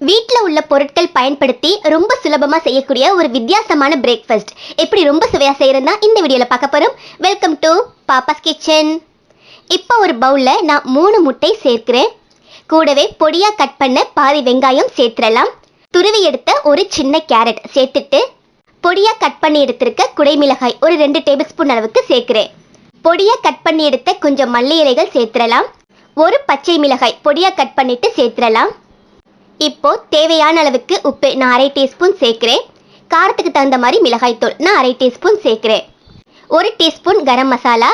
வீட்ல உள்ள பொருட்கள் பயன்படுத்தி ரொம்ப சுலபமா செய்யக்கூடிய ஒரு வித்தியாசமான பிரேக்ஃபாஸ்ட் எப்படி ரொம்ப சுவையா செய்யறதுனா இந்த வீடியோல பார்க்க போறோம். Welcome to Pappa's kitchen. இப்போ ஒரு பவுல்ல நான் 3 முட்டை சேர்க்கிறேன். கூடவே பொடியா கட் பண்ண பாதி வெங்காயம் சேர்த்துடலாம். துருவி எடுத்த ஒரு சின்ன கேரட் சேர்த்துட்டு பொடியா கட் பண்ணி எடுத்திருக்க குடைமிளகாய் ஒரு 2 டேபிள் ஸ்பூன் அளவுக்கு சேர்க்கிறேன். பொடியா கட் பண்ணி எடுத்த கொஞ்சம் மல்லி இலைகள் சேர்த்துடலாம். ஒரு பச்சை மிளகாய் பொடியா கட் பண்ணிட்டு சேர்த்துடலாம். இப்போ தேவையான அளவுக்கு உப்பு நான் 1/2 டீஸ்பூன் சேர்க்கிறேன். காரத்துக்கு தகுந்த மாதிரி மிளகாய் தூள் நான் 1/2 டீஸ்பூன் சேர்க்கிறேன். 1 டீஸ்பூன் கரம் மசாலா,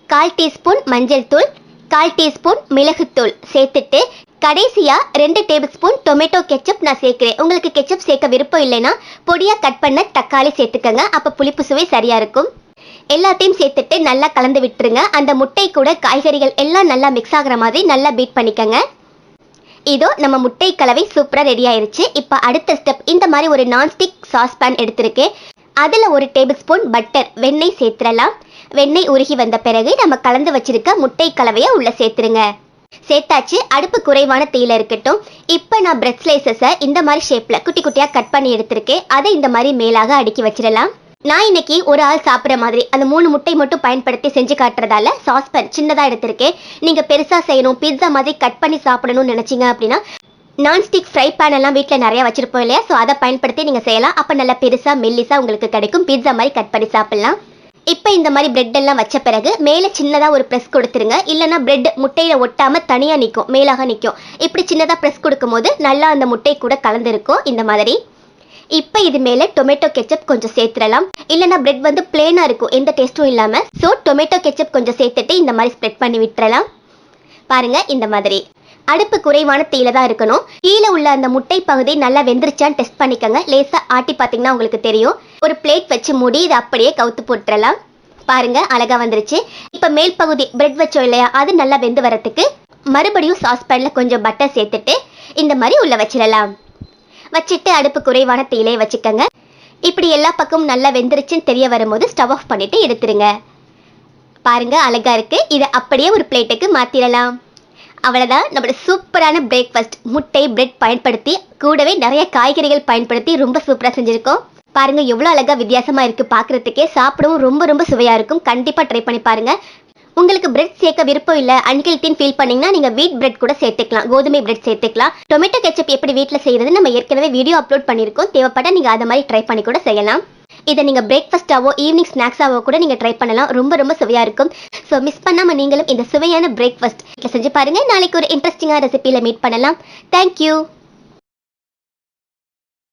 1/4 டீஸ்பூன் மஞ்சள் தூள், 1/4 டீஸ்பூன் மிளகுத்தூள் சேர்த்துட்டு கடைசியா 2 டேபிள் ஸ்பூன் டொமேட்டோ கெச்சப் நான் சேர்க்கிறேன். உங்களுக்கு கெச்சப் சேர்க்க விருப்பம் இல்லைன்னா பொடியா கட் பண்ண தக்காளி சேர்த்துக்கங்க, அப்ப புளிப்பு சுவை சரியா இருக்கும். எல்லாத்தையும் சேர்த்துட்டு நல்லா கலந்து விட்டுருங்க. அந்த முட்டை கூட காய்கறிகள் எல்லாம் நல்லா மிக்ஸ் ஆகிற மாதிரி நல்லா பீட் பண்ணிக்கங்க. இதோ நம்ம முட்டை கலவை சூப்பரா ரெடி ஆயிருச்சு. இப்போ அடுத்த ஸ்டெப், இந்த மாதிரி ஒரு நான்ஸ்டிக் சாஸ் பேன் எடுத்திருக்கேன். அதில் 1 டேபிள் ஸ்பூன் பட்டர் வெண்ணெய் சேர்த்துடலாம். வெண்ணெய் உருகி வந்த பிறகு நம்ம கலந்து வச்சிருக்க முட்டை கலவையை உள்ள சேர்த்துருங்க. சேர்த்தாச்சு. அடுப்பு குறைவான தீயில இருக்கட்டும். இப்போ நான் பிரெட் ஸ்லைசஸை இந்த மாதிரி ஷேப்ல குட்டி குட்டியா கட் பண்ணி எடுத்திருக்கேன். அதை இந்த மாதிரி மேலாக அடுக்கி வச்சிடலாம். நான் இன்னைக்கு ஒரு ஆள் சாப்பிட்ற மாதிரி அந்த 3 முட்டை மட்டும் பயன்படுத்தி செஞ்சு காட்டுறதால சாஸ்பேன் சின்னதாக எடுத்திருக்கேன். நீங்கள் பெருசாக செய்யணும், பிட்ஸா மாதிரி கட் பண்ணி சாப்பிடணும்னு நினச்சிங்க அப்படின்னா நான்ஸ்டிக் ஃப்ரை பேன் எல்லாம் வீட்டில் நிறைய வச்சிருப்போம் இல்லையா, ஸோ அதை பயன்படுத்தி நீங்கள் செய்யலாம். அப்போ நல்லா பெருசாக மெல்லிஸாக உங்களுக்கு கிடைக்கும். பிட்ஸா மாதிரி கட் பண்ணி சாப்பிட்லாம். இப்போ இந்த மாதிரி பிரெட் எல்லாம் வச்ச பிறகு மேலே சின்னதாக ஒரு ப்ரெஸ் கொடுத்துருங்க. இல்லைனா பிரெட் முட்டையில் ஒட்டாமல் தனியாக நிற்கும், மேலாக நிற்கும். இப்படி சின்னதாக ப்ரெஸ் கொடுக்கும்போது நல்லா அந்த முட்டை கூட கலந்துருக்கும் இந்த மாதிரி. இப்போ இது மேலே டொமேட்டோ கெச்சப் கொஞ்சம் சேர்த்துடலாம். இல்லைனா பிரெட் வந்து பிளேனாக இருக்கும், எந்த டேஸ்ட்டும் இல்லாமல். ஸோ டொமேட்டோ கெச்சப் கொஞ்சம் சேர்த்துட்டு இந்த மாதிரி ஸ்ப்ரெட் பண்ணி விட்டுறலாம். பாருங்க இந்த மாதிரி. அடுப்பு குறைவான தீயில தான் இருக்கணும். கீழே உள்ள அந்த முட்டை பகுதி நல்லா வெந்துருச்சான்னு டெஸ்ட் பண்ணிக்கோங்க. லேசாக ஆட்டி பார்த்தீங்கன்னா உங்களுக்கு தெரியும். ஒரு பிளேட் வச்சு மூடி இதை அப்படியே கவுத்து போட்டுறலாம். பாருங்க அழகா வந்துருச்சு. இப்போ மேல் பகுதி பிரெட் வச்சோம் இல்லையா, அது நல்லா வெந்து வரத்துக்கு மறுபடியும் சாஸ் பேனில் கொஞ்சம் பட்டர் சேர்த்துட்டு இந்த மாதிரி உள்ள வச்சிடலாம். வச்சுட்டு அடுப்பு குறைவான தீயிலே வச்சுக்கோங்க. இப்படி எல்லா பக்கமும் நல்லா வெந்துருச்சுன்னு தெரிய வரும்போது ஸ்டவ் ஆஃப் பண்ணிட்டு எடுத்துருங்க. பாருங்க அழகா இருக்கு. இதை அப்படியே ஒரு பிளேட்டுக்கு மாத்திரலாம். அவ்வளவுதான், நம்மளோட சூப்பரான பிரேக்ஃபாஸ்ட் முட்டை பிரெட் பயன்படுத்தி கூடவே நிறைய காய்கறிகள் பயன்படுத்தி ரொம்ப சூப்பரா செஞ்சிருக்கோம். பாருங்க எவ்வளோ அழகா வித்தியாசமா இருக்கு பார்க்கறதுக்கே. சாப்பிடவும் ரொம்ப ரொம்ப சுவையா இருக்கும். கண்டிப்பா ட்ரை பண்ணி பாருங்க. உங்களுக்கு பிரெட் சேர்க்க விருப்பம் இல்லை, அன்ஹெல்தின்னு ஃபீல் பண்ணீங்கன்னா நீங்கள் வீட் பிரெட் கூட சேர்த்துக்கலாம், கோதுமை பிரெட் சேர்த்துக்கலாம். டொமேட்டோ கெச்சப் எப்படி வீட்டில் செய்யறது நம்ம ஏற்கனவே வீடியோ அப்லோட் பண்ணியிருக்கோம். தேவைப்பட்டால் நீங்கள் அதை மாதிரி ட்ரை பண்ணி கூட செய்யலாம். இதை நீங்கள் பிரேக்ஃபாஸ்ட்டாவோ ஈவினிங் ஸ்நாக்ஸாவோ கூட நீங்கள் ட்ரை பண்ணலாம். ரொம்ப ரொம்ப சுவையாக இருக்கும். ஸோ மிஸ் பண்ணாமல் நீங்களும் இந்த சுவையான பிரேக்ஃபாஸ்ட் செஞ்சு பாருங்கள். நாளைக்கு ஒரு இன்ட்ரெஸ்டிங்கான ரெசிபியில் மீட் பண்ணலாம். தேங்க்யூ.